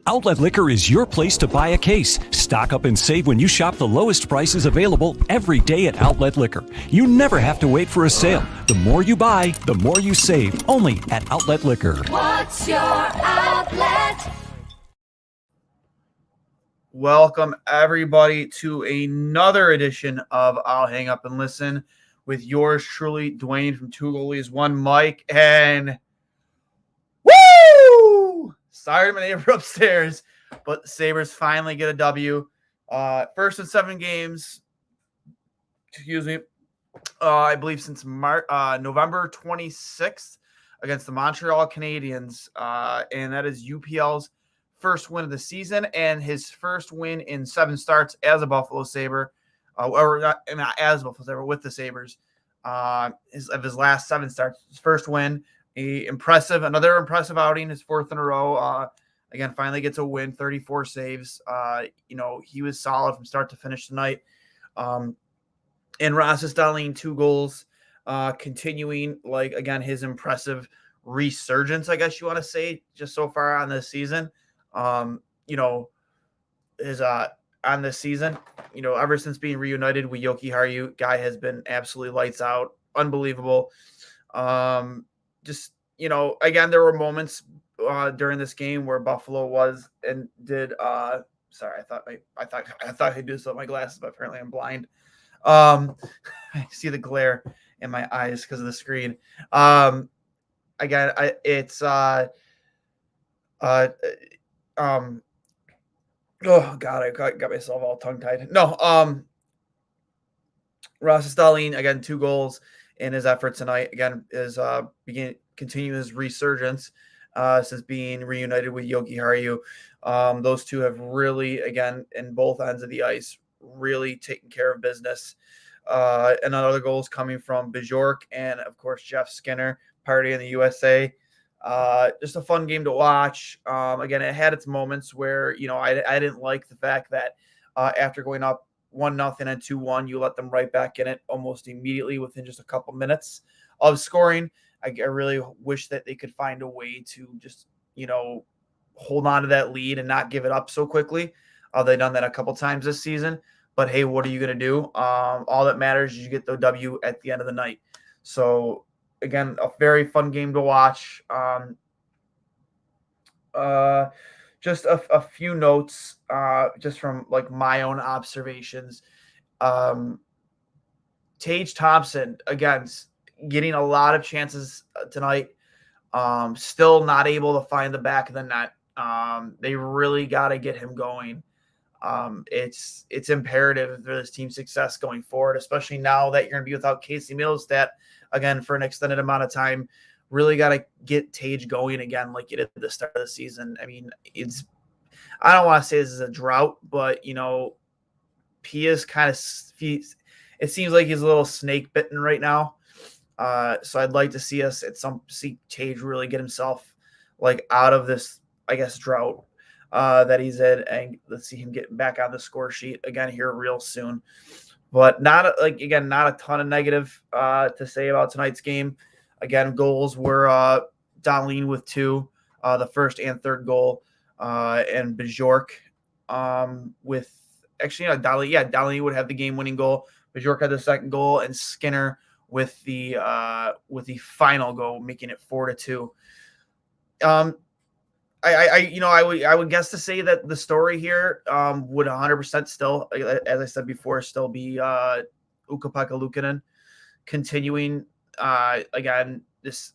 Outlet Liquor is your place to buy a case. Stock up and save when you shop the lowest prices available every day at Outlet Liquor. You never have to wait for a sale. The more you buy, the more you save. Only at Outlet Liquor. What's your outlet? Welcome, everybody, to another edition of I'll Hang Up and Listen with yours truly, Duane from Two Goalies, One Mike, and woo! Sorry to my neighbor upstairs, but the Sabres finally get a W. First in 7 games, I believe since November 26th against the Montreal Canadiens, and that is UPL's first win of the season and his first win in 7 starts as a Buffalo Sabre, or not as a Buffalo Sabre, with the Sabres. His last 7 starts, his first win. Another impressive outing, his 4th in a row. Again, finally gets a win, 34 saves. He was solid from start to finish tonight. And Rasmus Dahlin, 2 goals, continuing, his impressive resurgence, I guess you want to say, just so far on this season. On this season, ever since being reunited with Yoki Haru, guy has been absolutely lights out, unbelievable. Again, there were moments during this game where Buffalo was and did. Sorry, I thought I could do this with my glasses, but apparently I'm blind. I see the glare in my eyes because of the screen. Oh God, I got myself all tongue-tied. No, Rasmus Dahlin, again, 2 goals in his effort tonight. Again, is continue his resurgence since being reunited with Yoki Haru. Those two have really, again, in both ends of the ice, really taken care of business. And other goals coming from Bajork and, of course, Jeff Skinner, party in the USA. Just a fun game to watch. Again, it had its moments where, I didn't like the fact that after going up 1-0 and 2-1, you let them right back in it almost immediately within just a couple minutes of scoring. I really wish that they could find a way to just, hold on to that lead and not give it up so quickly. They've done that a couple times this season. But, hey, what are you going to do? All that matters is you get the W at the end of the night. So, again, a very fun game to watch. Just a few notes just from, my own observations. Tage Thompson, again, getting a lot of chances tonight. Still not able to find the back of the net. They really got to get him going. It's imperative for this team's success going forward, especially now that you're going to be without Casey Middlestat again for an extended amount of time. Really got to get Tage going again like you did at the start of the season. I mean, I don't want to say this is a drought, but, Pia's it seems like he's a little snake bitten right now. So I'd like to see see Tage really get himself out of this, I guess, drought that he's in, and let's see him get back on the score sheet again here real soon. But not a ton of negative to say about tonight's game. Again, goals were Dahlin with 2, the first and third goal, and Bajork with Dahlin would have the game-winning goal. Bajork had the second goal, and Skinner with the final goal, making it 4-2. I would guess to say that the story here would 100% still, as I said before, still be Ukko-Pekka Luukkonen continuing again this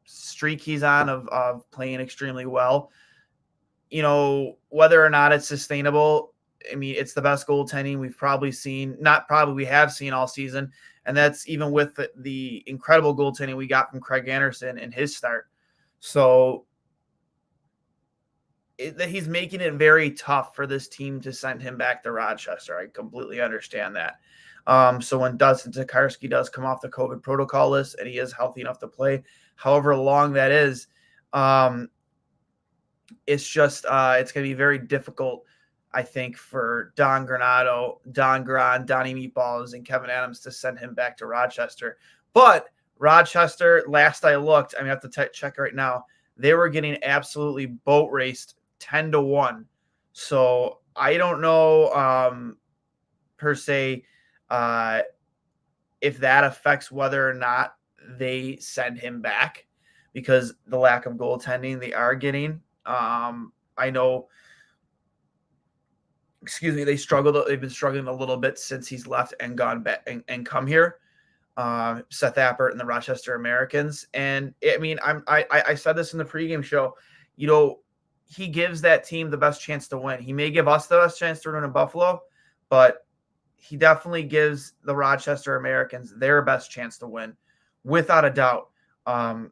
streak he's on of playing extremely well. Whether or not it's sustainable, I mean, it's the best goaltending we have seen all season, and that's even with the incredible goaltending we got from Craig Anderson in his start. So he's making it very tough for this team to send him back to Rochester. I completely understand that. So when Dustin Tokarski does come off the COVID protocol list and he is healthy enough to play, however long that is, it's just it's going to be very difficult, I think, for Don Granato, Don Gran, Donnie Meatballs, and Kevin Adams to send him back to Rochester. But Rochester, last I looked, I have to check right now, they were getting absolutely boat raced 10-1. So I don't know per se if that affects whether or not they send him back, because the lack of goaltending they are getting. I know, they struggled. They've been struggling a little bit since he's left and gone back and come here. Seth Appert and the Rochester Americans. And I mean, I said this in the pregame show, he gives that team the best chance to win. He may give us the best chance to win in Buffalo, but he definitely gives the Rochester Americans their best chance to win, without a doubt. I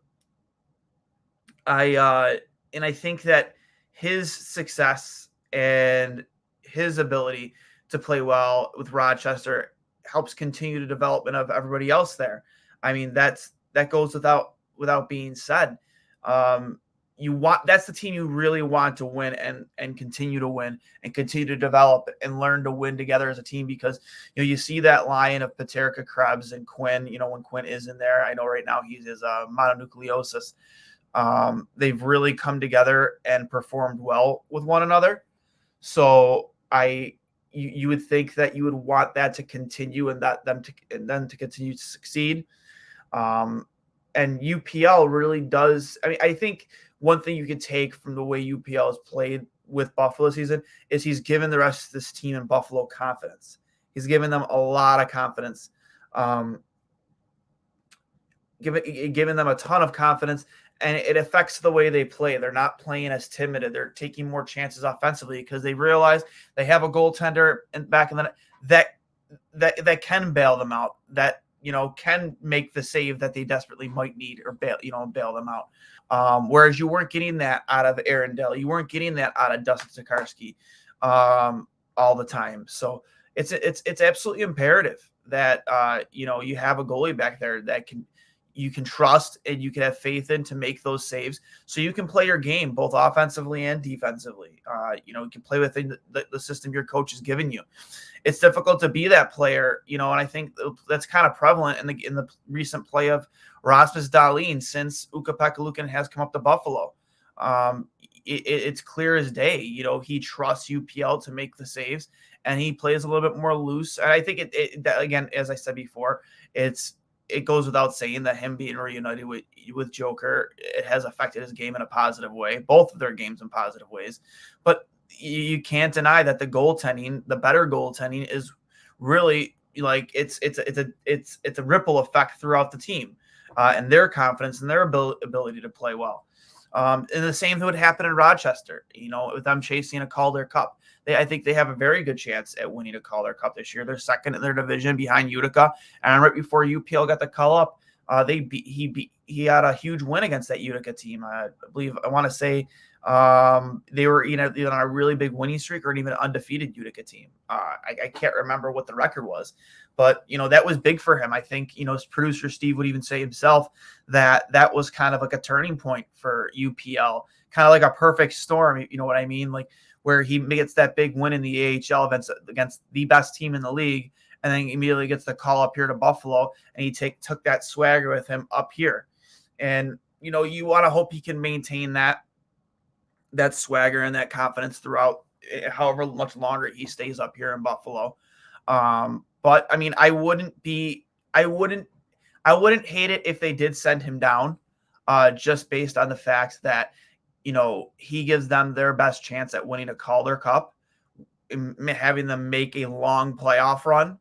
think that his success and his ability to play well with Rochester helps continue the development of everybody else there. I mean, that goes without being said. That's the team you really want to win and continue to win and continue to develop and learn to win together as a team, because you see that line of Paterka, Krebs, and Quinn. When Quinn is in there, I know right now he is mononucleosis. They've really come together and performed well with one another. So you would think that you would want that to continue and them to continue to succeed. And UPL really does. I mean, I think one thing you can take from the way UPL has played with Buffalo season is he's given the rest of this team in Buffalo confidence. He's given them a lot of confidence, giving them a ton of confidence, and it affects the way they play. They're not playing as timid. They're taking more chances offensively because they realize they have a goaltender back in the net that can bail them out, that can make the save that they desperately might need, or bail them out. Whereas you weren't getting that out of Aaron Dell. You weren't getting that out of Dustin Tokarski all the time. So it's absolutely imperative that you have a goalie back there that you can trust and you can have faith in to make those saves, so you can play your game both offensively and defensively. You can play within the system your coach has given you. It's difficult to be that player, and I think that's kind of prevalent in the recent play of Rasmus Dahlin since Ukko-Pekka Luukkonen has come up to Buffalo. It's clear as day. He trusts UPL to make the saves, and he plays a little bit more loose. And I think that, again, as I said before, it goes without saying that him being reunited with Joker, it has affected his game in a positive way, both of their games in positive ways. But you can't deny that the better goaltending is really, like, it's a ripple effect throughout the team, and their confidence and their ability to play well. And the same would happen in Rochester, with them chasing a Calder Cup. I think they have a very good chance at winning a Calder Cup this year. They're second in their division behind Utica. And right before UPL got the call up, he had a huge win against that Utica team. I want to say they were either on a really big winning streak or an even undefeated Utica team. I can't remember what the record was, but that was big for him. I think his producer Steve would even say himself that was kind of like a turning point for UPL, kind of like a perfect storm. You know what I mean? Like, where he gets that big win in the AHL against the best team in the league, and then immediately gets the call up here to Buffalo, and he took that swagger with him up here. And you want to hope he can maintain that swagger and that confidence throughout however much longer he stays up here in Buffalo. But I mean, I wouldn't hate it if they did send him down, just based on the fact that he gives them their best chance at winning a Calder Cup, having them make a long playoff run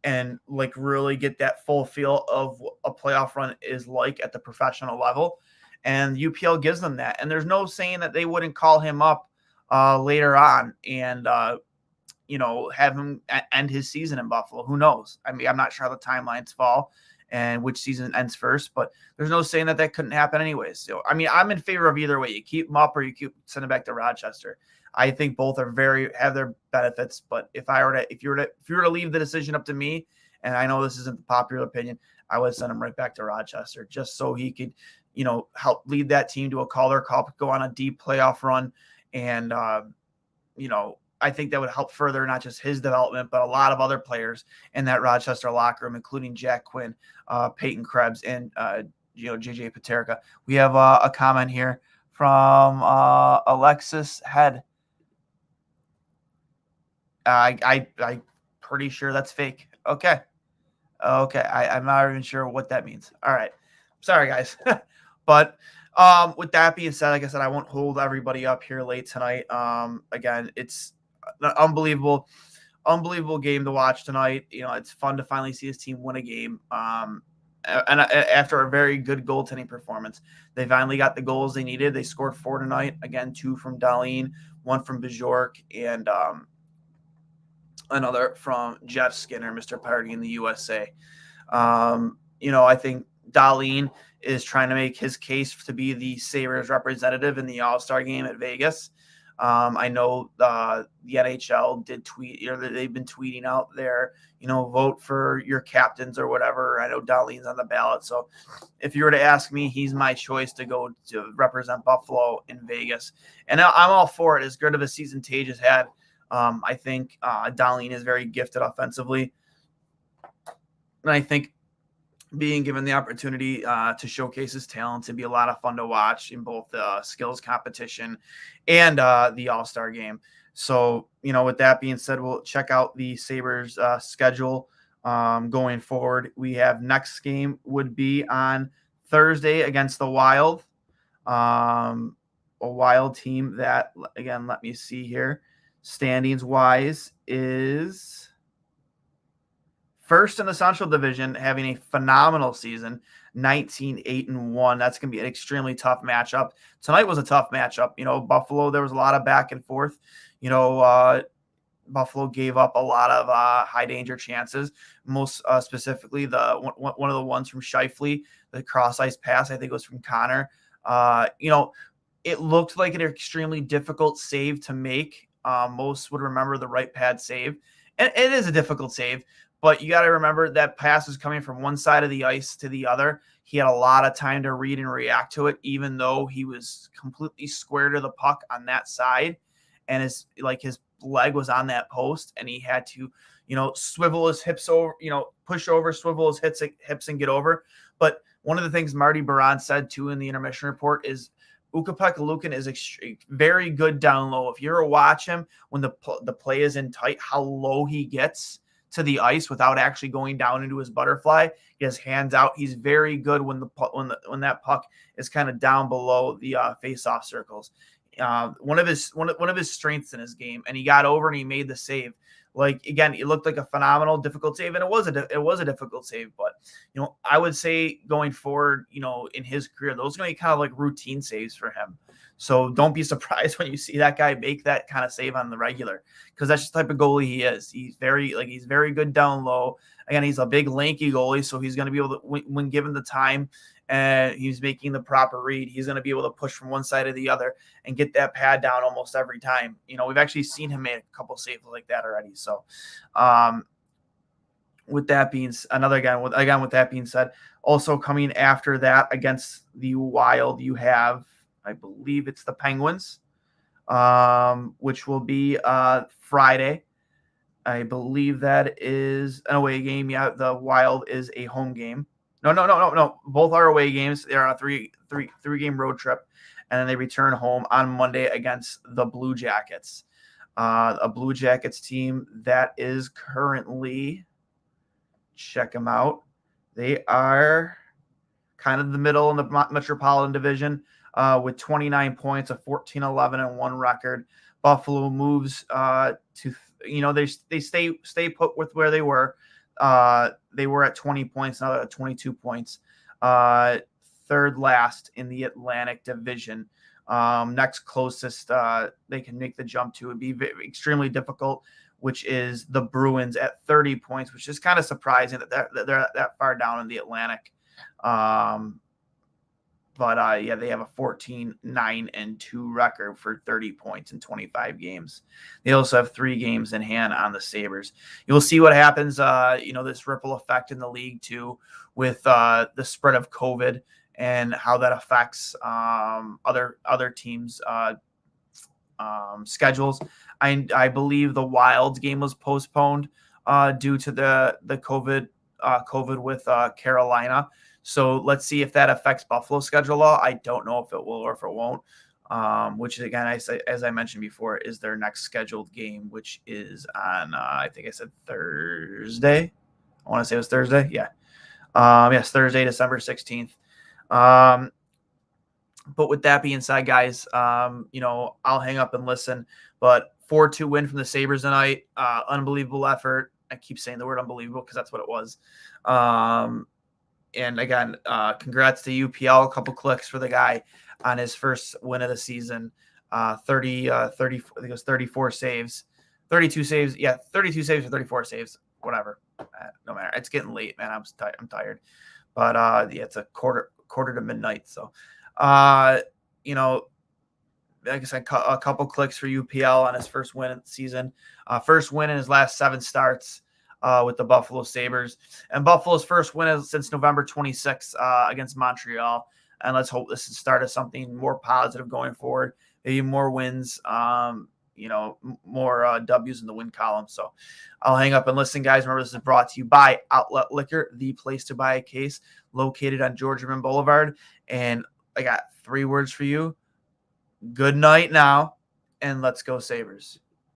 and like really get that full feel of what a playoff run is like at the professional level. And UPL gives them that. And there's no saying that they wouldn't call him up later on and, have him end his season in Buffalo. Who knows? I mean, I'm not sure how the timelines fall and which season ends first, but there's no saying that couldn't happen anyways. So, I mean, I'm in favor of either way. You keep him up or you send him back to Rochester. I think both are have their benefits, but if you were to leave the decision up to me, and I know this isn't the popular opinion, I would send him right back to Rochester just so he could, help lead that team to a Calder Cup, go on a deep playoff run. And, I think that would help further not just his development, but a lot of other players in that Rochester locker room, including Jack Quinn, Peyton Krebs, and JJ Paterka. We have a comment here from Alexis Head. I'm pretty sure that's fake. Okay. I'm not even sure what that means. All right. Sorry, guys. But with that being said, like I said, I won't hold everybody up here late tonight. Again, it's an unbelievable game to watch tonight. It's fun to finally see his team win a game. And after a very good goaltending performance, they finally got the goals they needed. They scored 4 tonight. Again, 2 from Dahlin, 1 from Bajork, and another from Jeff Skinner, Mr. Party in the USA. I think Dahlin is trying to make his case to be the Sabres representative in the All-Star game at Vegas. I know the NHL did tweet, they've been tweeting out there, vote for your captains or whatever. I know Dahlin's on the ballot. So if you were to ask me, he's my choice to go to represent Buffalo in Vegas. And I'm all for it. As good of a season Tage has had, I think Dahlin is very gifted offensively. And I think being given the opportunity to showcase his talent to be a lot of fun to watch in both the skills competition and the All-Star game. So, with that being said, we'll check out the Sabres schedule going forward. We have next game would be on Thursday against the Wild. A Wild team that, again, let me see here. Standings wise is first in the Central Division, having a phenomenal season, 19-8-1. That's going to be an extremely tough matchup. Tonight was a tough matchup. Buffalo, there was a lot of back and forth. Buffalo gave up a lot of high danger chances, most specifically one of the ones from Scheifele, the cross ice pass, I think it was from Connor. It looked like an extremely difficult save to make. Most would remember the right pad save. And it is a difficult save. But you got to remember that pass is coming from one side of the ice to the other. He had a lot of time to read and react to it, even though he was completely square to the puck on that side. And his leg was on that post, and he had to, swivel his hips over, push over, swivel his hips and get over. But one of the things Marty Baron said, too, in the intermission report is Ukko-Pekka-Luukkonen is very good down low. If you ever watch him when the play is in tight, how low he gets to the ice without actually going down into his butterfly. He has hands out. He's very good when that puck is kind of down below the face-off circles. One of his strengths in his game, and he got over and he made the save. Again, it looked like a phenomenal, difficult save, and it was a difficult save. But I would say going forward, in his career, those are going to be kind of like routine saves for him. So don't be surprised when you see that guy make that kind of save on the regular, because that's just the type of goalie he is. He's very good down low. Again, he's a big lanky goalie, so he's going to be able to, when given the time and he's making the proper read, he's going to be able to push from one side to the other and get that pad down almost every time. We've actually seen him make a couple saves like that already. So, with that being said, also coming after that against the Wild, you have, I believe it's the Penguins, which will be Friday. I believe that is an away game. Yeah, the Wild is a home game. No. Both are away games. They're on a three-game road trip, and then they return home on Monday against the Blue Jackets. A Blue Jackets team that is currently, check them out. They are kind of the middle in the Metropolitan Division with 29 points, a 14-11-1 record. Buffalo moves to, they stay put with where they were. They were at 20 points, now they're at 22 points. Third last in the Atlantic Division. Next closest they can make the jump to would be extremely difficult, which is the Bruins at 30 points, which is kind of surprising that they're that far down in the Atlantic. But they have a 14-9-2 record for 30 points in 25 games. They also have 3 games in hand on the Sabres. You'll see what happens, this ripple effect in the league too, with the spread of COVID and how that affects other teams' schedules. I believe the Wild's game was postponed due to the COVID with Carolina. So let's see if that affects Buffalo's schedule at all. I don't know if it will or if it won't. which is, again, as I mentioned before, is their next scheduled game, which is on, I think I said Thursday. I want to say it was Thursday. Yeah. Yes, Thursday, December 16th. But with that being said, guys, I'll hang up and listen. But 4-2 win from the Sabres tonight. Unbelievable effort. I keep saying the word unbelievable because that's what it was. And again, congrats to UPL. A couple clicks for the guy on his first win of the season. 30, I think it was 34 saves, 32 saves. Yeah, 32 saves or 34 saves, whatever. No matter. It's getting late, man. I'm tired. But yeah, it's a quarter to midnight. So, like I said, a couple clicks for UPL on his first win of the season. First win in his last 7 starts with the Buffalo Sabres. And Buffalo's first win since November 26th against Montreal. And let's hope this is the start of something more positive going forward. Maybe more wins, more W's in the win column. So I'll hang up and listen, guys. Remember, this is brought to you by Outlet Liquor, the place to buy a case, located on George Rimmon Boulevard. And I got 3 words for you. Good night now, and let's go Sabres.